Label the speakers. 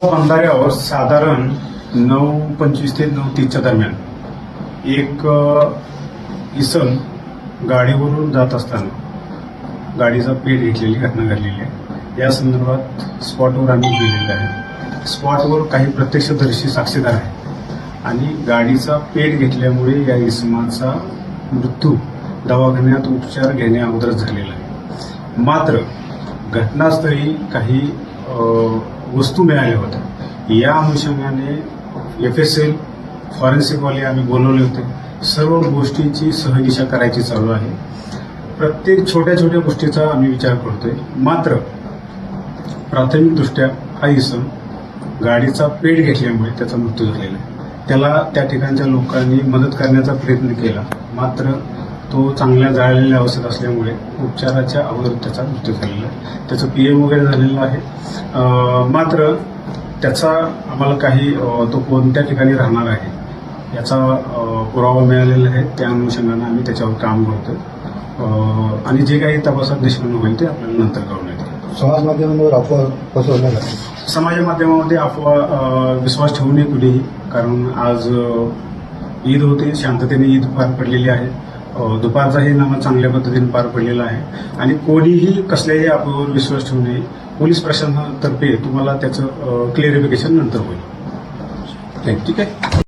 Speaker 1: बंधाऱ्यावर साधारण 9:25 ते 9:30 दरम्यान एक इसम गाडीवरून जात असताना गाडीचा पेट घेतलेली घटना घडलेली आहे। या संदर्भात स्पॉटवर आम्ही गेलेलो आहे। स्पॉटवर काही प्रत्यक्षदर्शी साक्षीदार आहेत आणि गाडीचा पेट घेतल्यामुळे या इसमाचा मृत्यू दवाखान्यात उपचार घेण्या अगोदरच झालेला आहे। मात्र घटनास्थळी काही वस्तू मिळाल्या होत्या। या अनुषंगाने FSL फॉरेन्सिकवाले आम्ही बोलवले होते। सर्व गोष्टींची सहदिशा करायची चालू आहे। प्रत्येक छोट्या छोट्या गोष्टीचा आम्ही विचार करतोय। मात्र प्राथमिकदृष्ट्या हा इसम गाडीचा पेट घेतल्यामुळे त्याचा मृत्यू झालेला आहे। त्याला त्या ठिकाणच्या लोकांनी मदत करण्याचा प्रयत्न केला, मात्र तो चांगल्या जाळलेल्या अवस्थेत असल्यामुळे उपचाराच्या अगोदर त्याचा मृत्यू झालेला आहे। त्याचं PM वगैरे झालेलं आहे। मात्र त्याचा आम्हाला काही तो कोणत्या ठिकाणी राहणार आहे याचा पुरावा मिळालेला आहे। त्या अनुषंगाने आम्ही त्याच्यावर काम करतोय आणि जे काही तपासात निष्पन्न होईल ते आपल्याला नंतर कळवण्यात येईल।
Speaker 2: समाज माध्यमांवर अफवा पसरवल्या जातात।
Speaker 1: समाज माध्यमामध्ये अफवा विश्वास ठेवू नये कुठेही, कारण आज ईद होते, शांततेने ईद पार पडलेली आहे। दुपारचाही नामत चांगल्या पद्धतीने पार पडलेला आहे आणि कोणीही कसल्याही अफवावर विश्वास ठेवू नये। पोलीस प्रशासनातर्फे तुम्हाला त्याचं क्लिअरिफिकेशन नंतर होईल। ठीक आहे।